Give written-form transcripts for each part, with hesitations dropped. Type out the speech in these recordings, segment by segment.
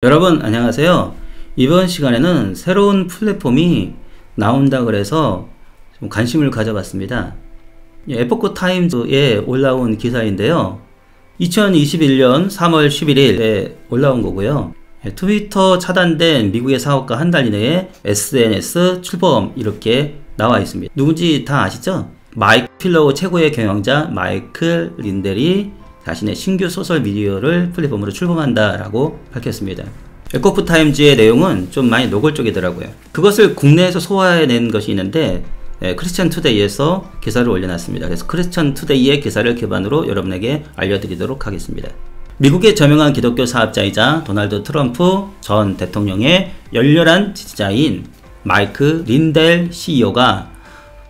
여러분 안녕하세요. 이번 시간에는 새로운 플랫폼이 나온다 그래서 좀 관심을 가져봤습니다. 에포크 타임즈에 올라온 기사인데요. 2021년 3월 11일에 올라온 거고요. 트위터 차단된 미국의 사업가 한 달 이내에 SNS 출범 이렇게 나와 있습니다. 누군지 다 아시죠? 마이크 필로우 최고의 경영자 마이클 린델이 자신의 신규 소셜미디어를 플랫폼으로 출범한다 라고 밝혔습니다. 에포크 타임즈의 내용은 좀 많이 노골적이더라고요. 그것을 국내에서 소화해낸 것이 있는데 크리스천 투데이에서 기사를 올려놨습니다. 그래서 크리스천 투데이의 기사를 기반으로 여러분에게 알려드리도록 하겠습니다. 미국의 저명한 기독교 사업자이자 도널드 트럼프 전 대통령의 열렬한 지지자인 마이크 린델 CEO가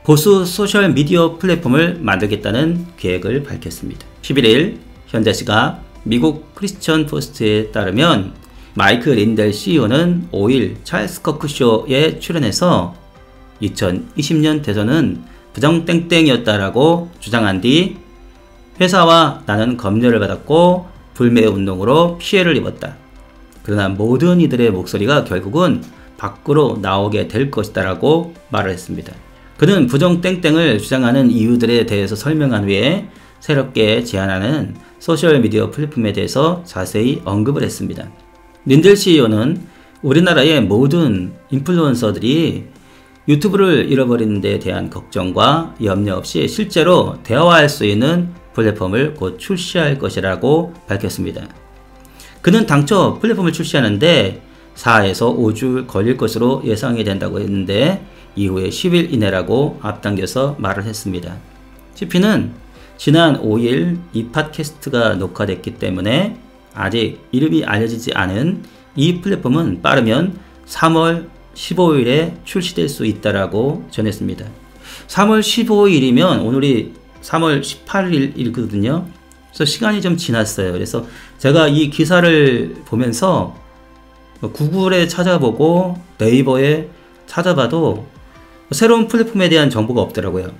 보수 소셜미디어 플랫폼을 만들겠다는 계획을 밝혔습니다. 11일 현재 시각 미국 크리스천 포스트에 따르면 마이크 린델 CEO는 5일 찰스 커크 쇼에 출연해서 2020년 대선은 부정땡땡이었다라고 주장한 뒤 회사와 나는 검열을 받았고 불매 운동으로 피해를 입었다. 그러나 모든 이들의 목소리가 결국은 밖으로 나오게 될 것이다 라고 말을 했습니다. 그는 부정땡땡을 주장하는 이유들에 대해서 설명한 후에 새롭게 제안하는 소셜미디어 플랫폼에 대해서 자세히 언급을 했습니다. 린델 CEO는 우리나라의 모든 인플루언서들이 유튜브를 잃어버리는 데 대한 걱정과 염려 없이 실제로 대화할 수 있는 플랫폼을 곧 출시할 것이라고 밝혔습니다. 그는 당초 플랫폼을 출시하는데 4에서 5주 걸릴 것으로 예상이 된다고 했는데 이후에 10일 이내라고 앞당겨서 말을 했습니다. CP는 지난 5일 이 팟캐스트가 녹화됐기 때문에 아직 이름이 알려지지 않은 이 플랫폼은 빠르면 3월 15일에 출시될 수 있다라고 전했습니다. 3월 15일이면 오늘이 3월 18일이거든요. 그래서 시간이 좀 지났어요. 그래서 제가 이 기사를 보면서 구글에 찾아보고 네이버에 찾아봐도 새로운 플랫폼에 대한 정보가 없더라고요.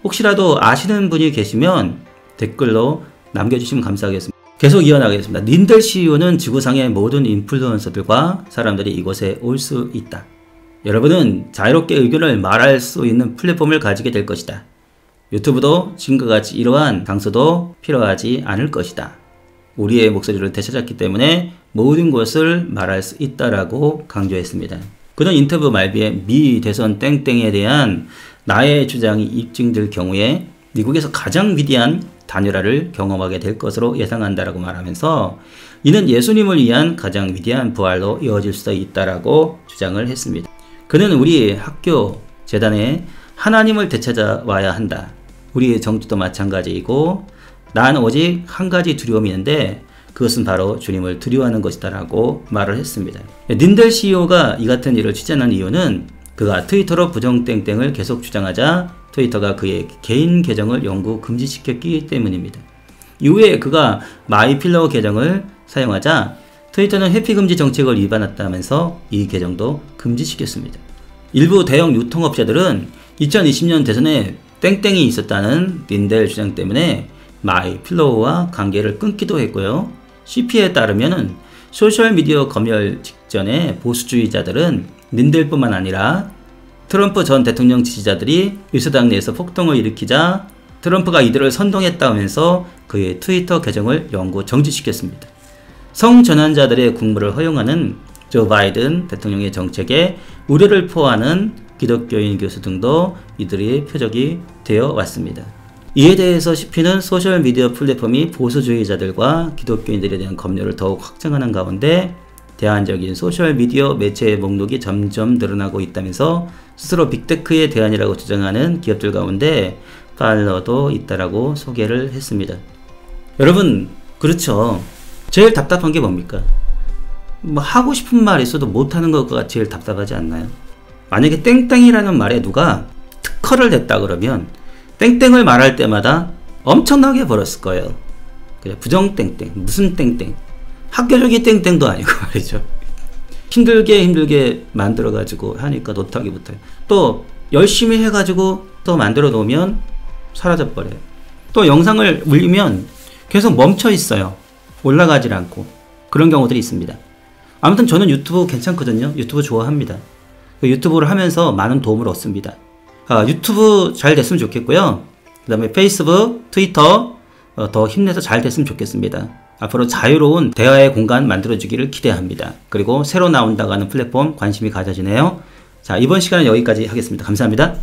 혹시라도 아시는 분이 계시면 댓글로 남겨주시면 감사하겠습니다. 계속 이어나가겠습니다. 린델 CEO는 지구상의 모든 인플루언서들과 사람들이 이곳에 올 수 있다. 여러분은 자유롭게 의견을 말할 수 있는 플랫폼을 가지게 될 것이다. 유튜브도 지금과 같이 이러한 장소도 필요하지 않을 것이다. 우리의 목소리를 되찾았기 때문에 모든 것을 말할 수 있다라고 강조했습니다. 그는 인터뷰 말미에 미 대선 땡땡에 대한 나의 주장이 입증될 경우에 미국에서 가장 위대한 단일화를 경험하게 될 것으로 예상한다라고 말하면서 이는 예수님을 위한 가장 위대한 부활로 이어질 수 있다라고 주장을 했습니다. 그는 우리 학교 재단에 하나님을 되찾아와야 한다. 우리의 정치도 마찬가지이고 난 오직 한 가지 두려움이 있는데 그것은 바로 주님을 두려워하는 것이다 라고 말을 했습니다. 린델 CEO가 이 같은 일을 추진한 이유는 그가 트위터로 부정땡땡을 계속 주장하자 트위터가 그의 개인 계정을 영구 금지시켰기 때문입니다. 이후에 그가 마이필로우 계정을 사용하자 트위터는 회피금지 정책을 위반했다면서 이 계정도 금지시켰습니다. 일부 대형 유통업체들은 2020년 대선에 땡땡이 있었다는 린델 주장 때문에 마이필로우와 관계를 끊기도 했고요. CP에 따르면 소셜미디어 검열 직전에 보수주의자들은 린델뿐만 아니라 트럼프 전 대통령 지지자들이 유서당 내에서 폭동을 일으키자 트럼프가 이들을 선동했다면서 그의 트위터 계정을 영구 정지시켰습니다. 성전환자들의 국무를 허용하는 조 바이든 대통령의 정책에 우려를 포하는 기독교인 교수 등도 이들의 표적이 되어 왔습니다. 이에 대해서 CP는 소셜미디어 플랫폼이 보수주의자들과 기독교인들에 대한 검열을 더욱 확장하는 가운데 대안적인 소셜미디어 매체의 목록이 점점 늘어나고 있다면서 스스로 빅테크의 대안이라고 주장하는 기업들 가운데 팔러도 있다라고 소개를 했습니다. 여러분 그렇죠. 제일 답답한 게 뭡니까? 뭐 하고 싶은 말 있어도 못하는 것가 제일 답답하지 않나요? 만약에 땡땡이라는 말에 누가 특허를 냈다 그러면 땡땡을 말할 때마다 엄청나게 벌었을 거예요. 그래, 부정땡땡 무슨 땡땡 학교적인 땡땡도 아니고 말이죠. 힘들게 만들어가지고 하니까 노타기 못해요. 또 열심히 해가지고 또 만들어 놓으면 사라져버려요. 또 영상을 올리면 계속 멈춰 있어요. 올라가질 않고 그런 경우들이 있습니다. 아무튼 저는 유튜브 괜찮거든요. 유튜브 좋아합니다. 유튜브를 하면서 많은 도움을 얻습니다. 유튜브 잘 됐으면 좋겠고요. 그 다음에 페이스북, 트위터 더 힘내서 잘 됐으면 좋겠습니다. 앞으로 자유로운 대화의 공간 만들어주기를 기대합니다. 그리고 새로 나온다고 하는 플랫폼 관심이 가져지네요. 자, 이번 시간은 여기까지 하겠습니다. 감사합니다.